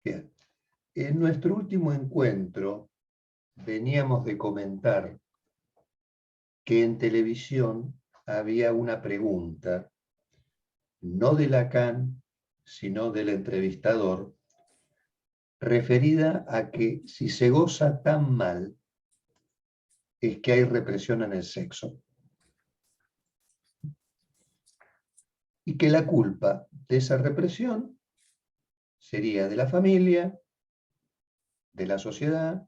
Bien. En nuestro último encuentro veníamos de comentar que en televisión había una pregunta, no de Lacan, sino del entrevistador, referida a que si se goza tan mal, es que hay represión en el sexo. Y que la culpa de esa represión sería de la familia, de la sociedad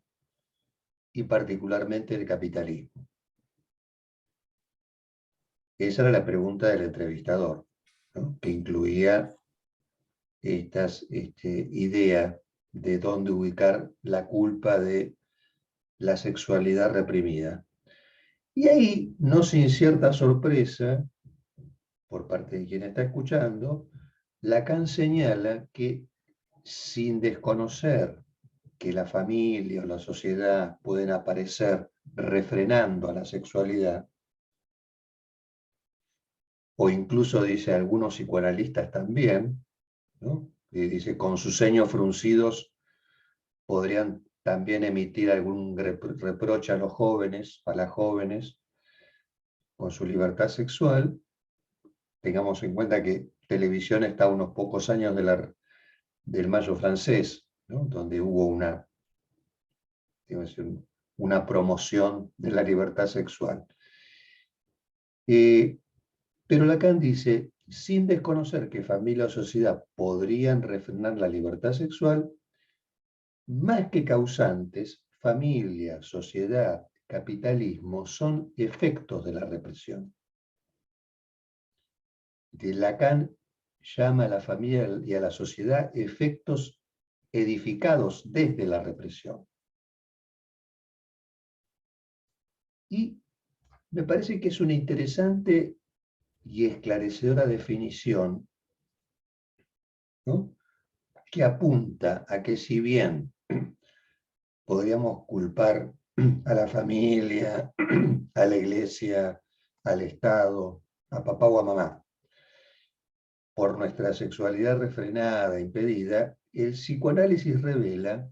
y particularmente del capitalismo. Esa era la pregunta del entrevistador, ¿no? Que incluía esta idea de dónde ubicar la culpa de la sexualidad reprimida. Y ahí, no sin cierta sorpresa, por parte de quien está escuchando, Lacan señala que sin desconocer que la familia o la sociedad pueden aparecer refrenando a la sexualidad, o incluso dice algunos psicoanalistas también, ¿no? Y dice, con sus ceños fruncidos podrían también emitir algún reproche a los jóvenes, a las jóvenes, con su libertad sexual. Tengamos en cuenta que televisión está a unos pocos años del Mayo francés, ¿no? Donde hubo una promoción de la libertad sexual. Pero Lacan dice, sin desconocer que familia o sociedad podrían refrenar la libertad sexual, más que causantes, familia, sociedad, capitalismo son efectos de la represión. Lacan llama a la familia y a la sociedad efectos edificados desde la represión. Y me parece que es una interesante y esclarecedora definición, ¿no? Que apunta a que si bien podríamos culpar a la familia, a la iglesia, al Estado, a papá o a mamá, por nuestra sexualidad refrenada, impedida, el psicoanálisis revela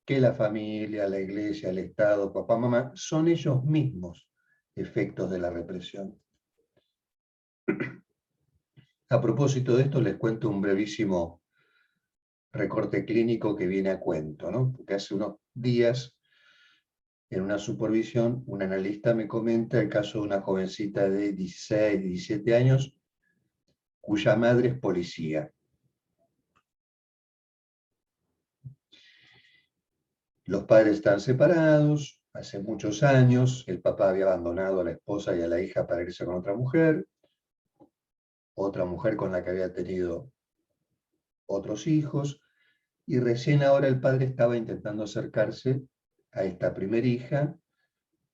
que la familia, la iglesia, el Estado, papá, mamá, son ellos mismos efectos de la represión. A propósito de esto, les cuento un brevísimo recorte clínico que viene a cuento, ¿no? Porque hace unos días, en una supervisión, un analista me comenta el caso de una jovencita de 16, 17 años, cuya madre es policía. Los padres están separados, hace muchos años, el papá había abandonado a la esposa y a la hija para irse con otra mujer con la que había tenido otros hijos, y recién ahora el padre estaba intentando acercarse a esta primera hija,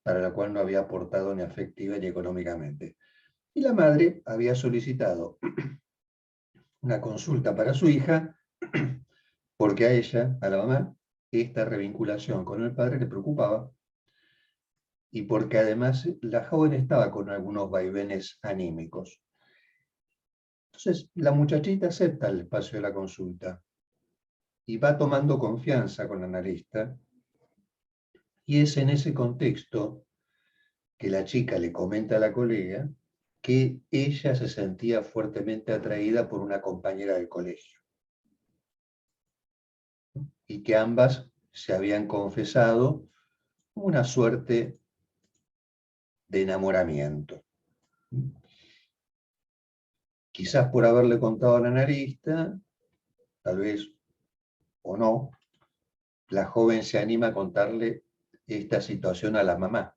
para la cual no había aportado ni afectiva ni económicamente. Y la madre había solicitado una consulta para su hija, porque a ella, a la mamá, esta revinculación con el padre le preocupaba, y porque además la joven estaba con algunos vaivenes anímicos. Entonces, la muchachita acepta el espacio de la consulta y va tomando confianza con la analista, y es en ese contexto que la chica le comenta a la colega que ella se sentía fuertemente atraída por una compañera del colegio y que ambas se habían confesado una suerte de enamoramiento. Quizás por haberle contado al analista, tal vez o no, la joven se anima a contarle esta situación a la mamá.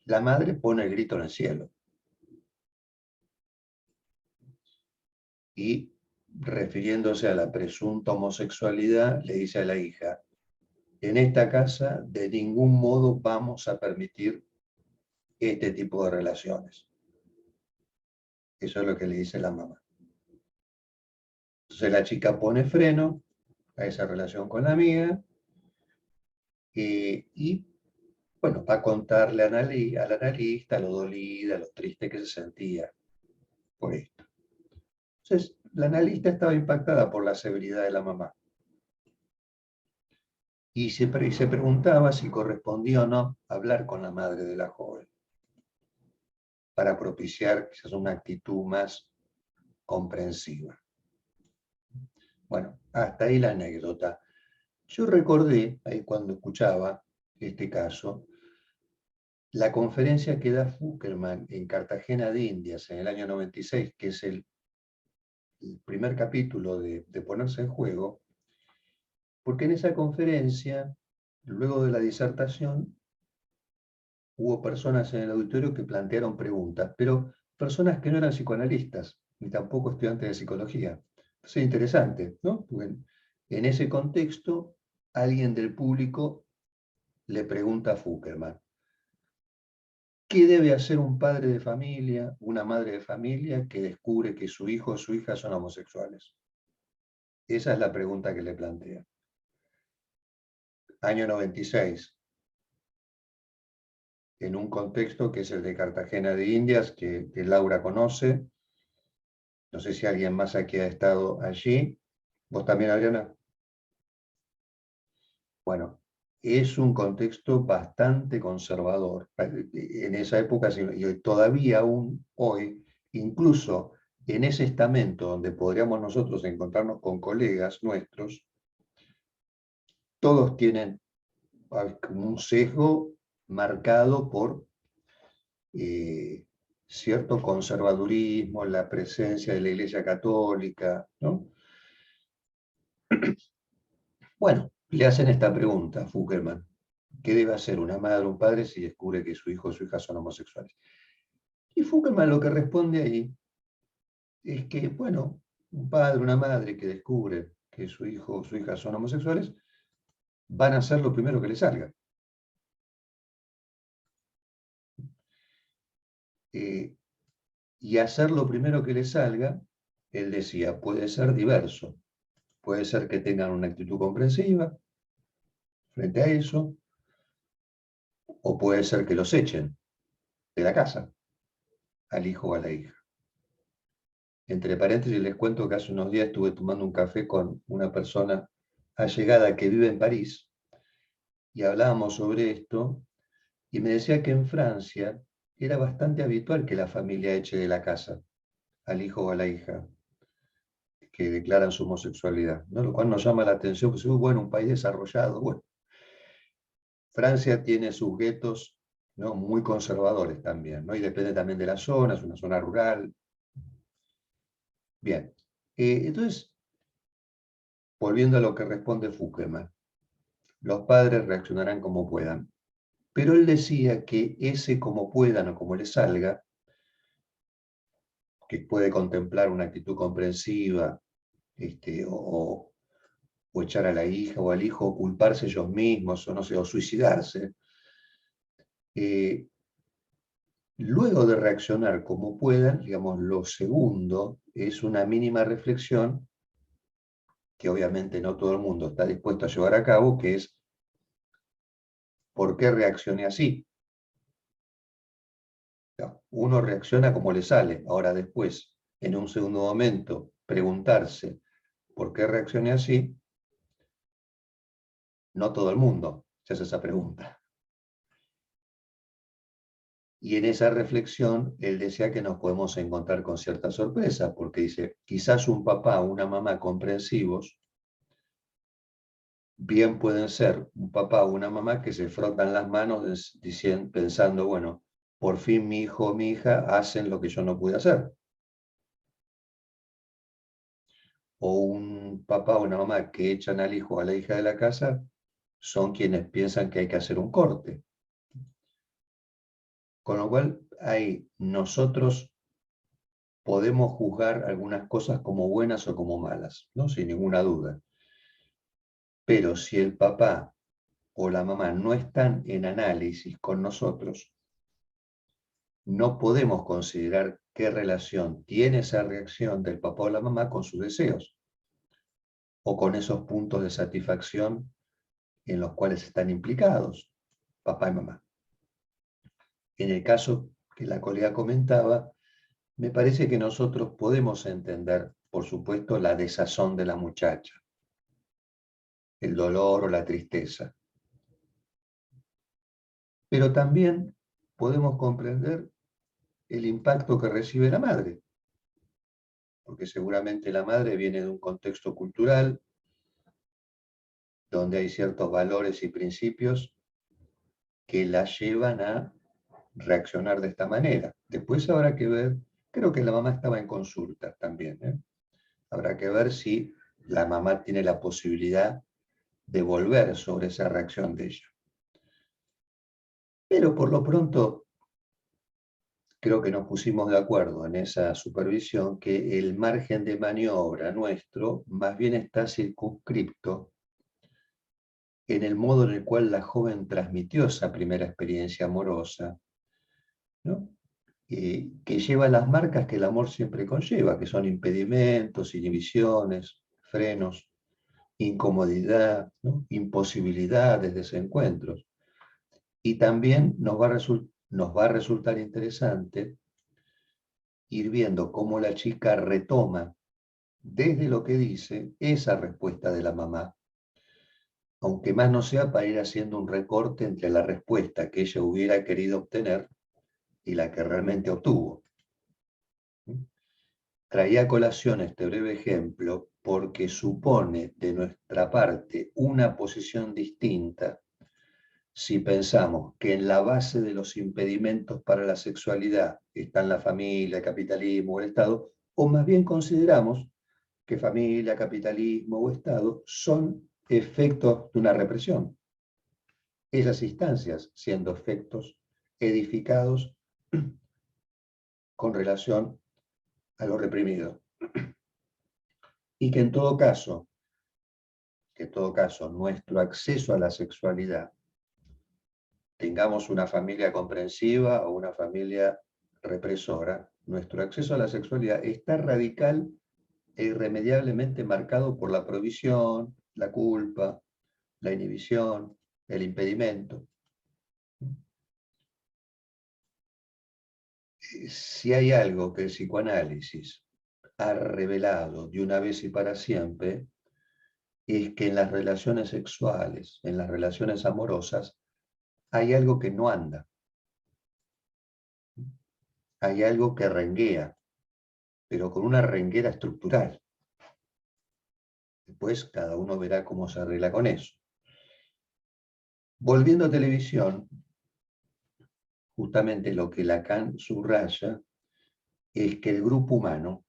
La madre pone el grito en el cielo y, refiriéndose a la presunta homosexualidad, le dice a la hija, en esta casa de ningún modo vamos a permitir este tipo de relaciones. Eso es lo que le dice la mamá. Entonces la chica pone freno a esa relación con la amiga y bueno, va a contarle al analista lo dolida, lo triste que se sentía por esto. Entonces, la analista estaba impactada por la severidad de la mamá. Y se preguntaba si correspondía o no hablar con la madre de la joven, para propiciar quizás una actitud más comprensiva. Bueno, hasta ahí la anécdota. Yo recordé, ahí cuando escuchaba este caso, la conferencia que da Fuckerman en Cartagena de Indias en el año 96, que es el primer capítulo de Ponerse en Juego, porque en esa conferencia, luego de la disertación, hubo personas en el auditorio que plantearon preguntas, pero personas que no eran psicoanalistas, ni tampoco estudiantes de psicología. Entonces es interesante, ¿no? Porque en ese contexto, alguien del público le pregunta a Fuckerman, ¿qué debe hacer un padre de familia, una madre de familia que descubre que su hijo o su hija son homosexuales? Esa es la pregunta que le plantea. Año 96. En un contexto que es el de Cartagena de Indias, que Laura conoce. No sé si alguien más aquí ha estado allí. ¿Vos también, Adriana? Bueno, es un contexto bastante conservador. En esa época, y todavía aún hoy, incluso en ese estamento donde podríamos nosotros encontrarnos con colegas nuestros, todos tienen un sesgo marcado por cierto conservadurismo, la presencia de la Iglesia Católica, ¿no? Bueno, le hacen esta pregunta a Fuckerman. ¿Qué debe hacer una madre o un padre si descubre que su hijo o su hija son homosexuales? Y Fuckerman lo que responde ahí es que, bueno, un padre o una madre que descubre que su hijo o su hija son homosexuales, van a hacer lo primero que les salga. Y hacer lo primero que les salga, él decía, puede ser diverso. Puede ser que tengan una actitud comprensiva frente a eso, o puede ser que los echen de la casa, al hijo o a la hija. Entre paréntesis, les cuento que hace unos días estuve tomando un café con una persona allegada que vive en París, y hablábamos sobre esto, y me decía que en Francia era bastante habitual que la familia eche de la casa al hijo o a la hija que declaran su homosexualidad, ¿no? Lo cual nos llama la atención, pues, bueno, un país desarrollado, bueno. Francia tiene sus guetos, ¿no?, muy conservadores también, ¿no? Y depende también de la zona, es una zona rural. Bien, entonces, volviendo a lo que responde Fuckerman, los padres reaccionarán como puedan, pero él decía que ese como puedan o como les salga, que puede contemplar una actitud comprensiva, o echar a la hija o al hijo, o culparse ellos mismos, o no sé, o suicidarse, luego de reaccionar como puedan, digamos, lo segundo es una mínima reflexión que obviamente no todo el mundo está dispuesto a llevar a cabo, que es ¿por qué reaccioné así? Uno reacciona como le sale. Ahora después, en un segundo momento, preguntarse ¿por qué reaccioné así? No todo el mundo se hace esa pregunta. Y en esa reflexión, él decía que nos podemos encontrar con cierta sorpresa, porque dice, quizás un papá o una mamá comprensivos, bien pueden ser un papá o una mamá que se frotan las manos pensando, bueno, por fin mi hijo o mi hija hacen lo que yo no pude hacer. O un papá o una mamá que echan al hijo o a la hija de la casa, son quienes piensan que hay que hacer un corte. Con lo cual, ahí nosotros podemos juzgar algunas cosas como buenas o como malas, ¿no? Sin ninguna duda. Pero si el papá o la mamá no están en análisis con nosotros, no podemos considerar qué relación tiene esa reacción del papá o la mamá con sus deseos o con esos puntos de satisfacción en los cuales están implicados papá y mamá. En el caso que la colega comentaba, me parece que nosotros podemos entender por supuesto, la desazón de la muchacha, el dolor o la tristeza. Pero también podemos comprender el impacto que recibe la madre, porque seguramente la madre viene de un contexto cultural donde hay ciertos valores y principios que la llevan a reaccionar de esta manera. Después habrá que ver, creo que la mamá estaba en consulta también, ¿eh? Habrá que ver si la mamá tiene la posibilidad de volver sobre esa reacción de ella. Pero por lo pronto, creo que nos pusimos de acuerdo en esa supervisión que el margen de maniobra nuestro más bien está circunscripto en el modo en el cual la joven transmitió esa primera experiencia amorosa, ¿no? Que lleva las marcas que el amor siempre conlleva, que son impedimentos, inhibiciones, frenos, incomodidad, ¿no? Imposibilidades, desencuentros. Y también nos va a resultar interesante ir viendo cómo la chica retoma desde lo que dice esa respuesta de la mamá, aunque más no sea para ir haciendo un recorte entre la respuesta que ella hubiera querido obtener y la que realmente obtuvo. Traía a colación este breve ejemplo porque supone de nuestra parte una posición distinta si pensamos que en la base de los impedimentos para la sexualidad están la familia, el capitalismo o el Estado, o más bien consideramos que familia, capitalismo o Estado son efectos de una represión. Esas instancias siendo efectos edificados con relación a lo reprimido. Y que en todo caso, nuestro acceso a la sexualidad, tengamos una familia comprensiva o una familia represora, nuestro acceso a la sexualidad está radical e irremediablemente marcado por la prohibición, la culpa, la inhibición, el impedimento. Si hay algo que el psicoanálisis ha revelado de una vez y para siempre, es que en las relaciones sexuales, en las relaciones amorosas, hay algo que no anda. Hay algo que renguea, pero con una renguera estructural. Después cada uno verá cómo se arregla con eso. Volviendo a televisión, justamente lo que Lacan subraya es que el grupo humano,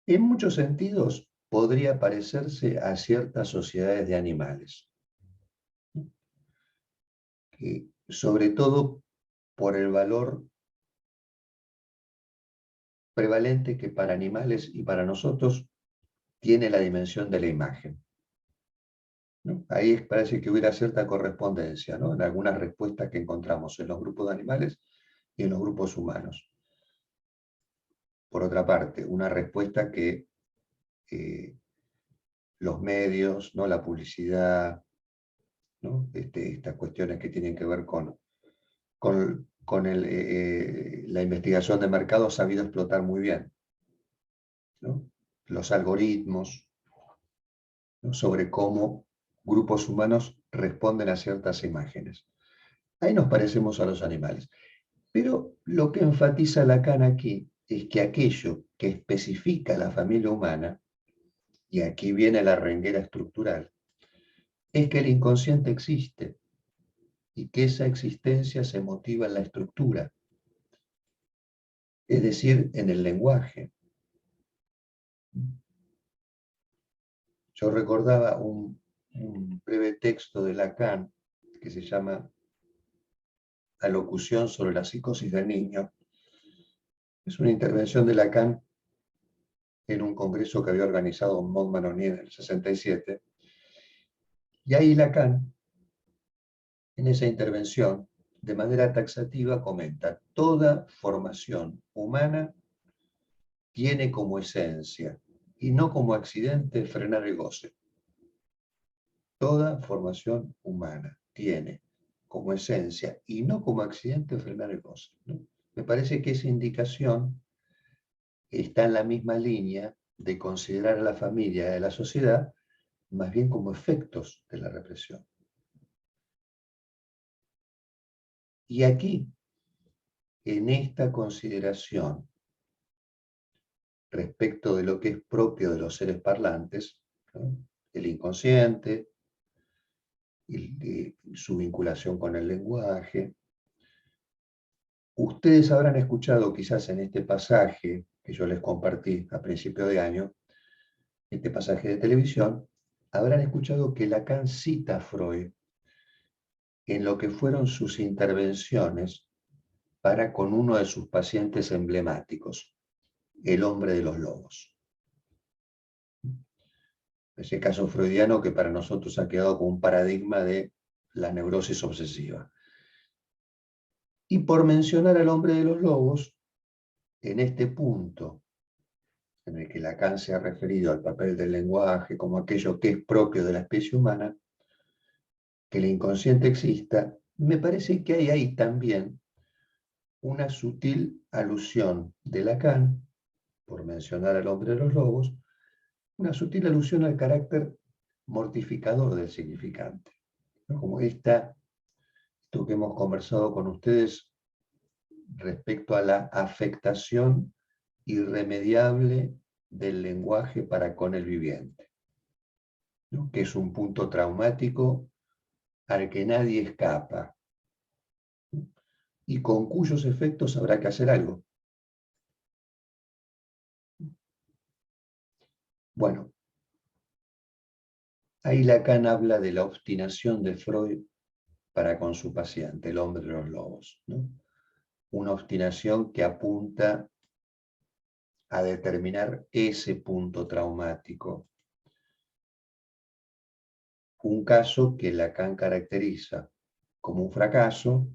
en muchos sentidos, podría parecerse a ciertas sociedades de animales. Sobre todo por el valor prevalente que para animales y para nosotros tiene la dimensión de la imagen, ¿no? Ahí parece que hubiera cierta correspondencia, ¿no? En algunas respuestas que encontramos en los grupos de animales y en los grupos humanos. Por otra parte, una respuesta que los medios, ¿no? La publicidad, ¿no? Estas cuestiones que tienen que ver con la investigación de mercado ha sabido explotar muy bien, ¿no? Los algoritmos, ¿no? Sobre cómo grupos humanos responden a ciertas imágenes. Ahí nos parecemos a los animales. Pero lo que enfatiza Lacan aquí es que aquello que especifica la familia humana, y aquí viene la renguera estructural, es que el inconsciente existe y que esa existencia se motiva en la estructura, es decir, en el lenguaje. Yo recordaba un breve texto de Lacan que se llama Alocución sobre la psicosis del niño. Es una intervención de Lacan en un congreso que había organizado Montmagny en el 67. Y ahí Lacan, en esa intervención, de manera taxativa, comenta: toda formación humana tiene como esencia, y no como accidente, frenar el goce. Toda formación humana tiene como esencia, y no como accidente, frenar el goce, ¿no? Me parece que esa indicación está en la misma línea de considerar a la familia y a la sociedad más bien como efectos de la represión. Y aquí, en esta consideración respecto de lo que es propio de los seres parlantes, ¿no? El inconsciente, y su vinculación con el lenguaje. Ustedes habrán escuchado quizás en este pasaje que yo les compartí a principio de año, este pasaje de televisión, habrán escuchado que Lacan cita a Freud en lo que fueron sus intervenciones para con uno de sus pacientes emblemáticos, el hombre de los lobos. Ese caso freudiano que para nosotros ha quedado como un paradigma de la neurosis obsesiva. Y por mencionar al hombre de los lobos, en este punto en el que Lacan se ha referido al papel del lenguaje como aquello que es propio de la especie humana, que el inconsciente exista, me parece que hay ahí también una sutil alusión de Lacan, por mencionar al hombre de los lobos, una sutil alusión al carácter mortificador del significante, ¿no? Como esto que hemos conversado con ustedes respecto a la afectación irremediable del lenguaje para con el viviente, ¿no? Que es un punto traumático al que nadie escapa y con cuyos efectos habrá que hacer algo. Bueno, ahí Lacan habla de la obstinación de Freud para con su paciente, el hombre de los lobos, ¿no? Una obstinación que apunta a determinar ese punto traumático. Un caso que Lacan caracteriza como un fracaso,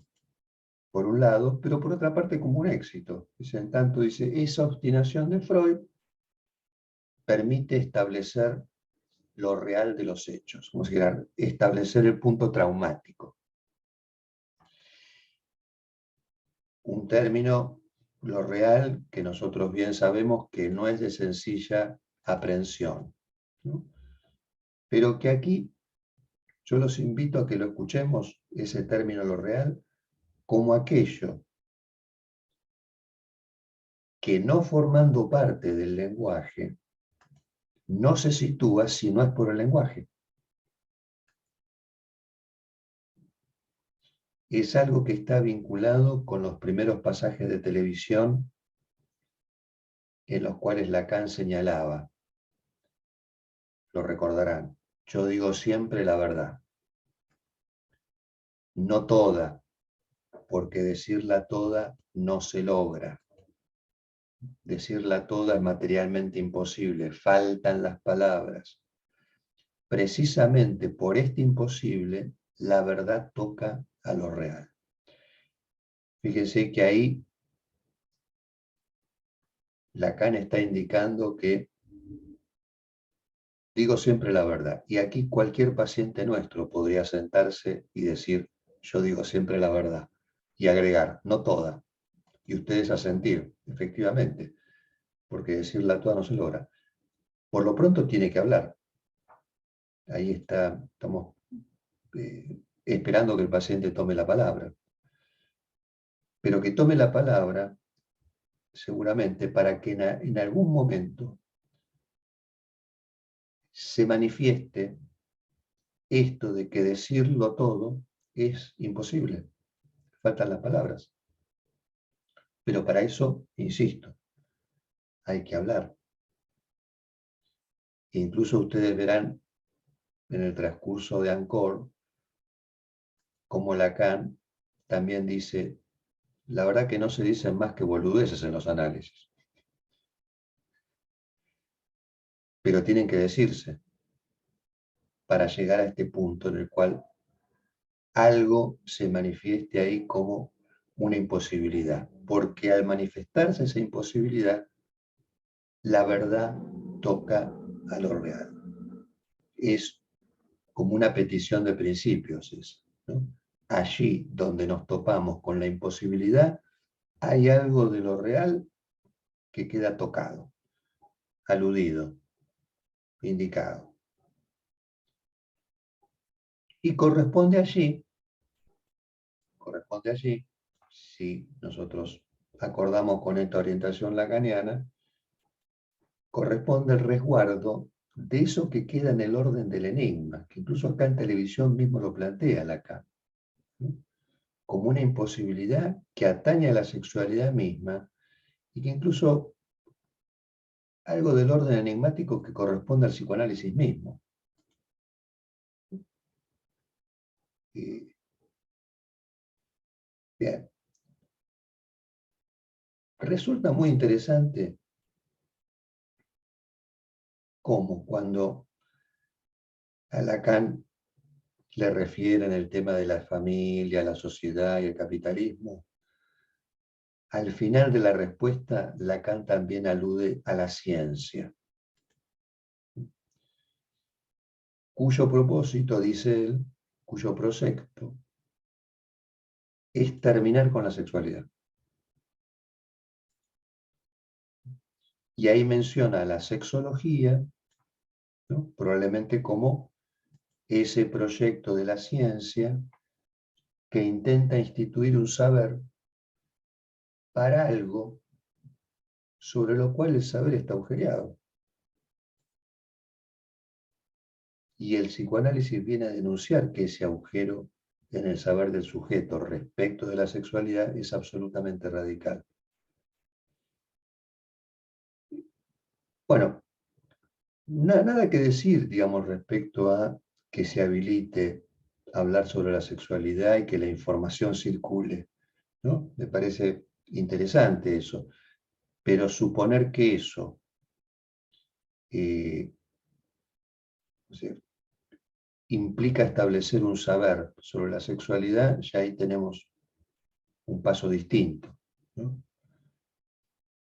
por un lado, pero por otra parte como un éxito. En tanto dice, esa obstinación de Freud permite establecer lo real de los hechos, como si establecer el punto traumático. Un término, lo real, que nosotros bien sabemos que no es de sencilla aprehensión, ¿no? Pero que aquí yo los invito a que lo escuchemos, ese término, lo real, como aquello que no formando parte del lenguaje, no se sitúa si no es por el lenguaje. Es algo que está vinculado con los primeros pasajes de televisión en los cuales Lacan señalaba, lo recordarán, yo digo siempre la verdad, no toda, porque decirla toda no se logra. Decirla toda es materialmente imposible, faltan las palabras. Precisamente por este imposible, la verdad toca a lo real. Fíjense que ahí Lacan está indicando que digo siempre la verdad. Y aquí cualquier paciente nuestro podría sentarse y decir, yo digo siempre la verdad. Y agregar, no toda. Y ustedes asentir, efectivamente, porque decirla toda no se logra. Por lo pronto tiene que hablar. Ahí estamos esperando que el paciente tome la palabra. Pero que tome la palabra, seguramente, para que en algún momento se manifieste esto de que decirlo todo es imposible. Faltan las palabras. Pero para eso, insisto, hay que hablar. E incluso ustedes verán en el transcurso de Ancor como Lacan también dice, la verdad que no se dicen más que boludeces en los análisis. Pero tienen que decirse para llegar a este punto en el cual algo se manifieste ahí como una imposibilidad. Porque al manifestarse esa imposibilidad, la verdad toca a lo real. Es como una petición de principios, ¿no? Allí donde nos topamos con la imposibilidad, hay algo de lo real que queda tocado, aludido, indicado. Y corresponde allí, si nosotros acordamos con esta orientación lacaniana, corresponde el resguardo de eso que queda en el orden del enigma, que incluso acá en televisión mismo lo plantea Lacan, ¿no? Como una imposibilidad que atañe a la sexualidad misma y que incluso algo del orden enigmático que corresponde al psicoanálisis mismo. Bien. Resulta muy interesante cómo cuando a Lacan le refieren el tema de la familia, la sociedad y el capitalismo, al final de la respuesta Lacan también alude a la ciencia, cuyo propósito, dice él, cuyo proyecto, es terminar con la sexualidad. Y ahí menciona la sexología, ¿no? Probablemente como ese proyecto de la ciencia que intenta instituir un saber para algo sobre lo cual el saber está agujereado. Y el psicoanálisis viene a denunciar que ese agujero en el saber del sujeto respecto de la sexualidad es absolutamente radical. Bueno, nada que decir, digamos, respecto a que se habilite hablar sobre la sexualidad y que la información circule, ¿no? Me parece interesante eso, pero suponer que eso o sea, implica establecer un saber sobre la sexualidad, ya ahí tenemos un paso distinto, ¿no?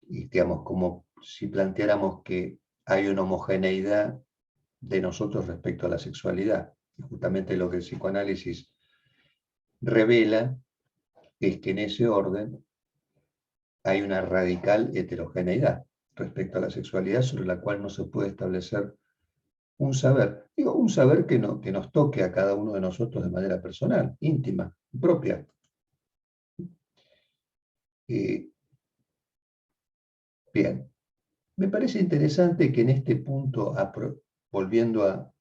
Y digamos, como si planteáramos que hay una homogeneidad de nosotros respecto a la sexualidad. Y justamente lo que el psicoanálisis revela es que en ese orden hay una radical heterogeneidad respecto a la sexualidad sobre la cual no se puede establecer un saber. Digo, un saber que nos toque a cada uno de nosotros de manera personal, íntima, propia. Bien, me parece interesante que en este punto, volviendo a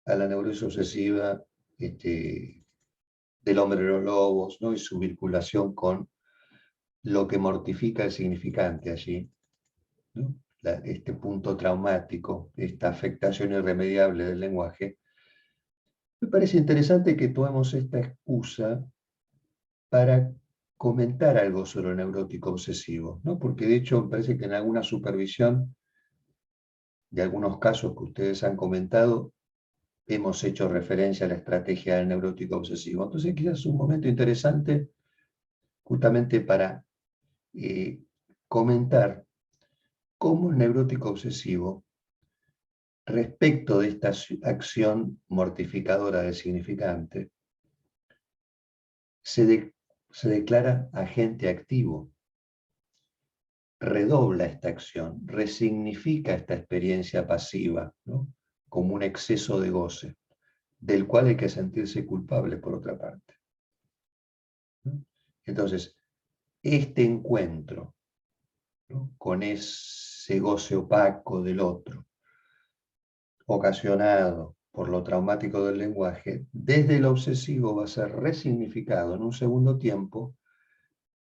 la neurosis obsesiva del hombre de los lobos, ¿no? Y su vinculación con lo que mortifica el significante allí, ¿no? Este punto traumático, esta afectación irremediable del lenguaje, me parece interesante que tomemos esta excusa para comentar algo sobre el neurótico obsesivo, ¿no? Porque de hecho me parece que en alguna supervisión de algunos casos que ustedes han comentado, hemos hecho referencia a la estrategia del neurótico obsesivo. Entonces quizás es un momento interesante justamente para comentar cómo el neurótico obsesivo, respecto de esta acción mortificadora del significante, se declara agente activo, redobla esta acción, resignifica esta experiencia pasiva, ¿no? Como un exceso de goce, del cual hay que sentirse culpable por otra parte, ¿no? Entonces, este encuentro, ¿no? Con ese goce opaco del otro, ocasionado por lo traumático del lenguaje, desde el obsesivo va a ser resignificado en un segundo tiempo,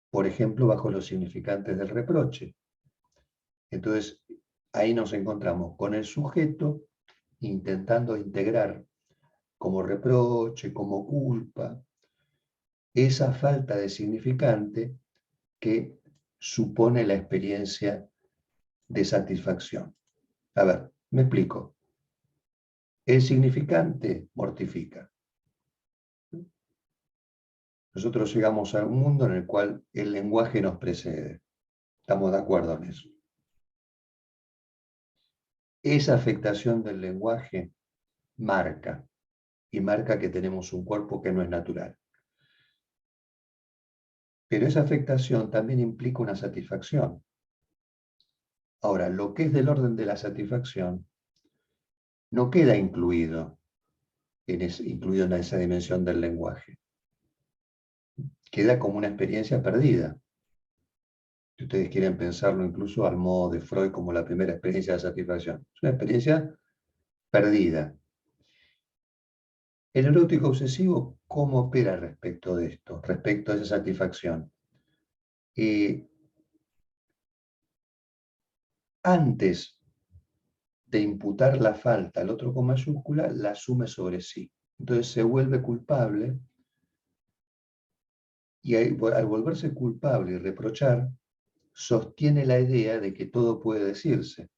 por ejemplo, bajo los significantes del reproche. Entonces, ahí nos encontramos con el sujeto intentando integrar como reproche, como culpa, esa falta de significante que supone la experiencia de satisfacción. A ver, me explico. El significante mortifica. Nosotros llegamos a un mundo en el cual el lenguaje nos precede. Estamos de acuerdo en eso. Esa afectación del lenguaje marca, y marca que tenemos un cuerpo que no es natural. Pero esa afectación también implica una satisfacción. Ahora, lo que es del orden de la satisfacción no queda incluido en esa dimensión del lenguaje. Queda como una experiencia perdida. Si ustedes quieren pensarlo incluso al modo de Freud como la primera experiencia de satisfacción. Es una experiencia perdida. El neurótico obsesivo, ¿cómo opera respecto de esto, respecto a esa satisfacción? Antes de imputar la falta al otro con mayúscula, la asume sobre sí. Entonces se vuelve culpable y al volverse culpable y reprochar, sostiene la idea de que todo puede decirse,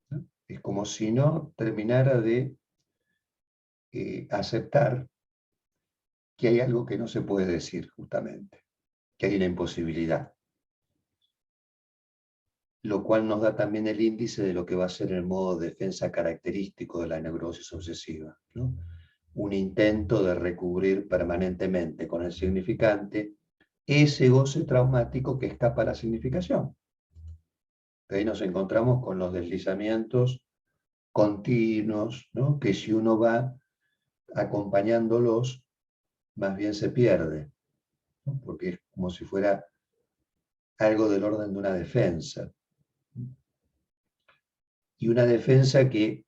¿no? Es como si no terminara de aceptar que hay algo que no se puede decir, justamente, que hay una imposibilidad, lo cual nos da también el índice de lo que va a ser el modo de defensa característico de la neurosis obsesiva, ¿no? Un intento de recubrir permanentemente con el significante ese goce traumático que escapa a la significación. Ahí nos encontramos con los deslizamientos continuos, ¿no? Que si uno va acompañándolos, más bien se pierde, ¿no? Porque es como si fuera algo del orden de una defensa. Y una defensa que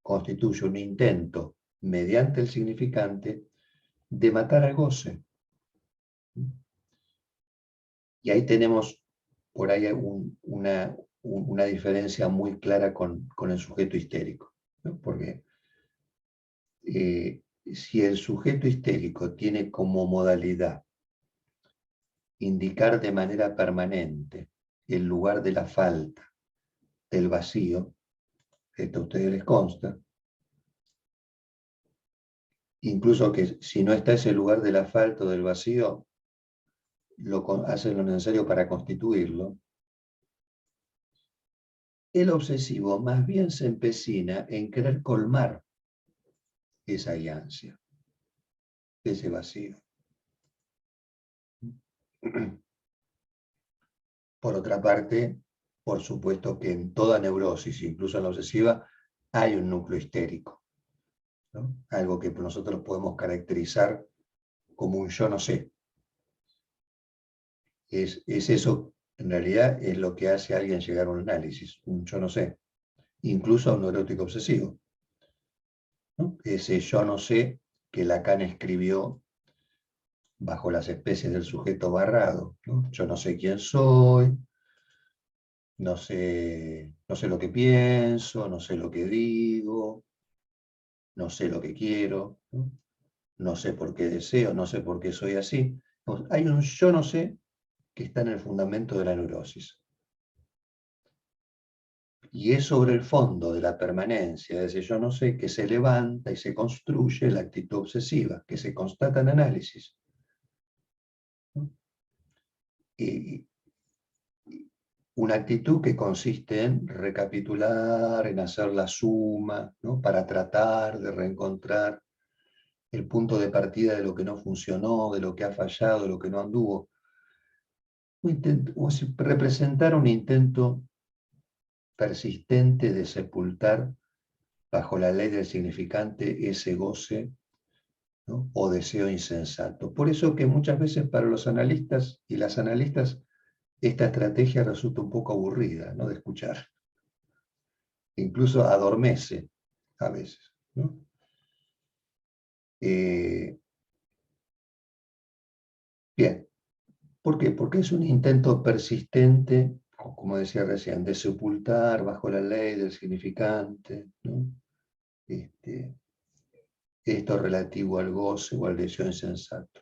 constituye un intento, mediante el significante, de matar al goce. Y ahí tenemos por ahí una diferencia muy clara con el sujeto histérico, ¿no? Porque si el sujeto histérico tiene como modalidad indicar de manera permanente el lugar de la falta, del vacío, esto a ustedes les consta, incluso que si no está ese lugar de la falta o del vacío, hacen lo necesario para constituirlo, el obsesivo más bien se empecina en querer colmar esa ansia, ese vacío. Por otra parte, por supuesto que en toda neurosis, incluso en la obsesiva, hay un núcleo histérico, ¿no? Algo que nosotros podemos caracterizar como un yo no sé. Es eso, en realidad, es lo que hace a alguien llegar a un análisis, un yo no sé, incluso a un neurótico obsesivo, ¿no? Ese yo no sé que Lacan escribió bajo las especies del sujeto barrado, ¿no? Yo no sé quién soy, no sé lo que pienso, no sé lo que digo, no sé lo que quiero, ¿no? No sé por qué deseo, no sé por qué soy así. Hay un yo no sé que está en el fundamento de la neurosis. Y es sobre el fondo de la permanencia de ese yo no sé que se levanta y se construye la actitud obsesiva, que se constata en análisis, ¿no? Y una actitud que consiste en recapitular, en hacer la suma, ¿no? Para tratar de reencontrar el punto de partida de lo que no funcionó, de lo que ha fallado, de lo que no anduvo. Representar un intento persistente de sepultar bajo la ley del significante ese goce, ¿no? O deseo insensato. Por eso que muchas veces para los analistas y las analistas esta estrategia resulta un poco aburrida, ¿no? De escuchar. Incluso adormece a veces, ¿no? Bien, ¿por qué? Porque es un intento persistente, como decía recién, de sepultar bajo la ley del significante, ¿no? Esto relativo al goce o al deseo insensato.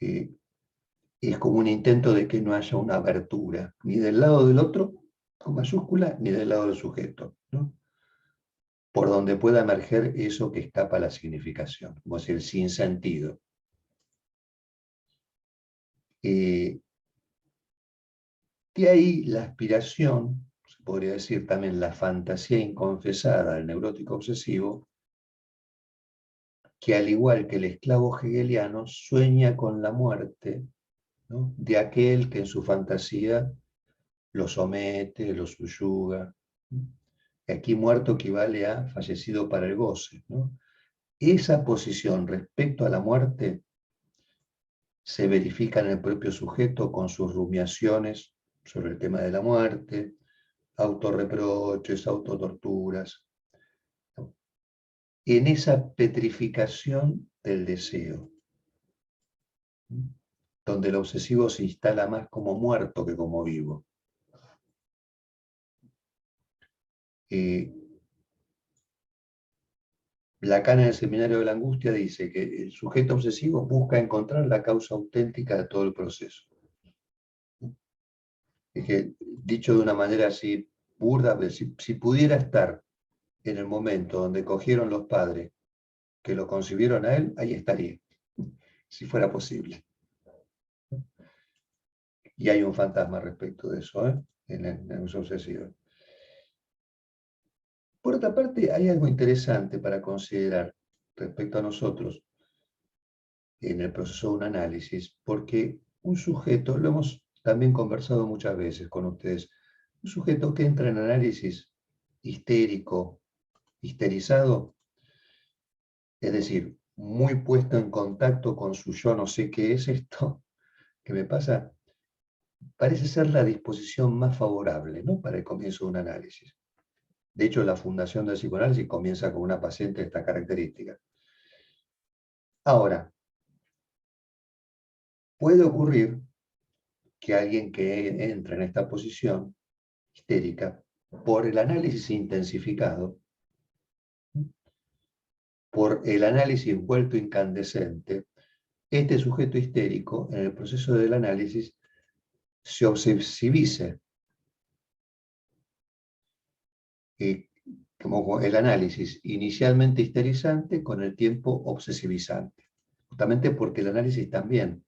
Es como un intento de que no haya una abertura, ni del lado del otro, con mayúscula, ni del lado del sujeto, ¿no? Por donde pueda emerger eso que escapa a la significación, como es el sinsentido. De ahí la aspiración, se podría decir también la fantasía inconfesada del neurótico obsesivo, que al igual que el esclavo hegeliano sueña con la muerte, ¿no? De aquel que en su fantasía lo somete, lo subyuga. Aquí muerto equivale a fallecido para el goce, ¿no? Esa posición respecto a la muerte se verifica en el propio sujeto con sus rumiaciones sobre el tema de la muerte, autorreproches, autotorturas, en esa petrificación del deseo, donde el obsesivo se instala más como muerto que como vivo. Lacan en el Seminario de la Angustia dice que el sujeto obsesivo busca encontrar la causa auténtica de todo el proceso. Es que, dicho de una manera así burda, si pudiera estar en el momento donde cogieron los padres que lo concibieron a él, ahí estaría, si fuera posible. Y hay un fantasma respecto de eso, en el uso obsesivo. Por otra parte, hay algo interesante para considerar respecto a nosotros en el proceso de un análisis, porque un sujeto, lo hemos también conversado muchas veces con ustedes, un sujeto que entra en análisis histérico, histerizado, es decir, muy puesto en contacto con su yo no sé qué es esto que me pasa, parece ser la disposición más favorable, ¿no?, para el comienzo de un análisis. De hecho, la fundación del psicoanálisis comienza con una paciente de esta característica. Ahora, puede ocurrir que alguien que entra en esta posición histérica, por el análisis intensificado, por el análisis vuelto incandescente, este sujeto histérico, en el proceso del análisis, se obsesivice, como el análisis inicialmente histerizante con el tiempo obsesivizante, justamente porque el análisis también,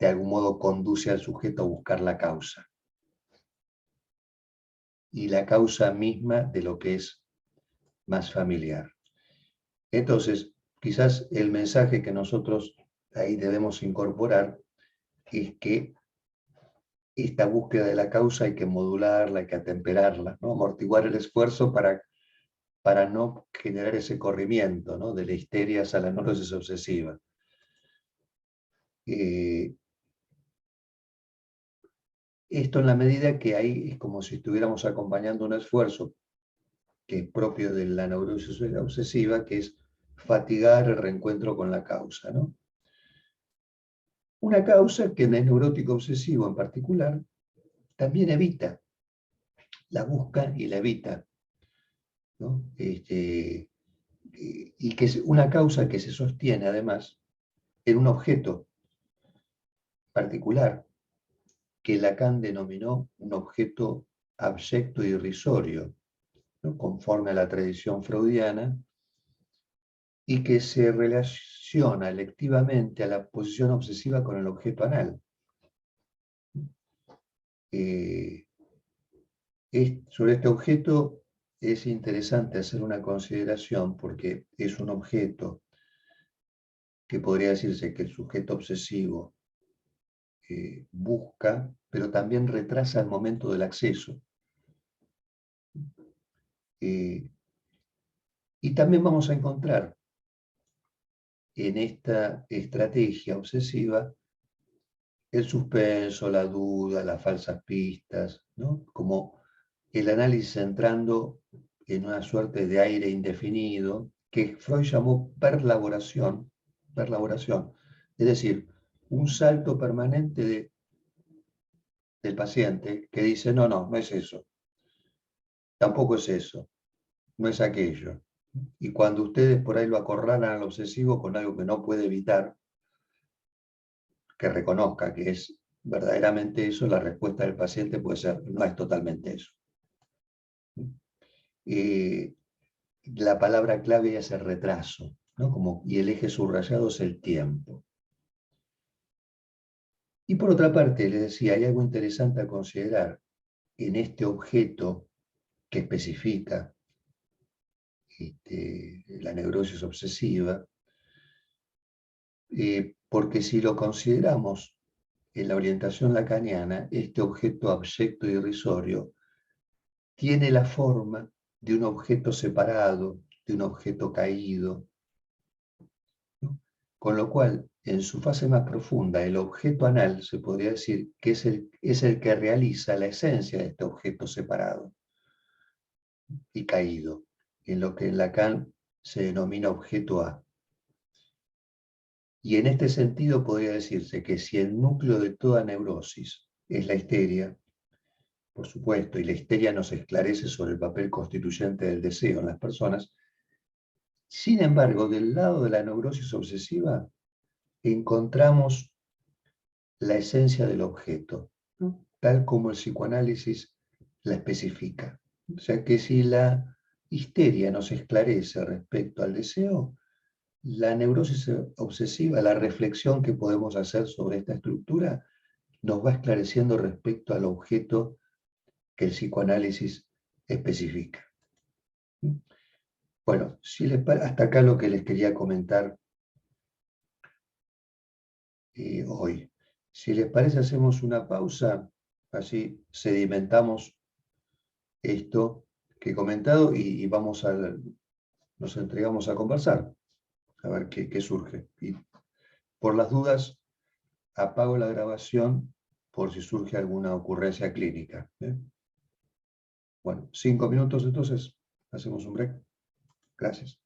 de algún modo, conduce al sujeto a buscar la causa, y la causa misma de lo que es más familiar. Entonces, quizás el mensaje que nosotros ahí debemos incorporar es que esta búsqueda de la causa hay que modularla, hay que atemperarla, ¿no?, amortiguar el esfuerzo para no generar ese corrimiento, ¿no?, de la histeria a la neurosis obsesiva. Esto en la medida que ahí es como si estuviéramos acompañando un esfuerzo que es propio de la neurosis obsesiva, que es fatigar el reencuentro con la causa, ¿no? Una causa que en el neurótico obsesivo en particular también evita, la busca y la evita, ¿no? Y que es una causa que se sostiene además en un objeto particular que Lacan denominó un objeto abyecto e irrisorio, ¿no?, conforme a la tradición freudiana, y que se relaciona electivamente a la posición obsesiva con el objeto anal. Sobre este objeto es interesante hacer una consideración porque es un objeto que podría decirse que el sujeto obsesivo busca, pero también retrasa el momento del acceso. Y también vamos a encontrar en esta estrategia obsesiva el suspenso, la duda, las falsas pistas, ¿no?, como el análisis entrando en una suerte de aire indefinido que Freud llamó perlaboración, es decir, un salto permanente del paciente que dice, no, no es eso, tampoco es eso, no es aquello. Y cuando ustedes por ahí lo acorralan al obsesivo con algo que no puede evitar, que reconozca que es verdaderamente eso, la respuesta del paciente puede ser, no es totalmente eso. La palabra clave es el retraso, ¿no?, y el eje subrayado es el tiempo. Y por otra parte, les decía, hay algo interesante a considerar en este objeto que especifica la neurosis obsesiva, porque si lo consideramos en la orientación lacaniana, este objeto abyecto irrisorio tiene la forma de un objeto separado, de un objeto caído, ¿no? Con lo cual, en su fase más profunda, el objeto anal se podría decir que es el que realiza la esencia de este objeto separado y caído, en lo que en Lacan se denomina objeto A. Y en este sentido podría decirse que si el núcleo de toda neurosis es la histeria, por supuesto, y la histeria nos esclarece sobre el papel constituyente del deseo en las personas, sin embargo, del lado de la neurosis obsesiva encontramos la esencia del objeto, ¿no? Tal como el psicoanálisis la especifica. O sea que si la histeria nos esclarece respecto al deseo, la neurosis obsesiva, la reflexión que podemos hacer sobre esta estructura, nos va esclareciendo respecto al objeto que el psicoanálisis especifica. Bueno, hasta acá lo que les quería comentar hoy. Si les parece, hacemos una pausa, así sedimentamos esto que he comentado y nos entregamos a conversar, a ver qué surge. Y por las dudas, apago la grabación por si surge alguna ocurrencia clínica. Bueno, 5 minutos entonces, hacemos un break. Gracias.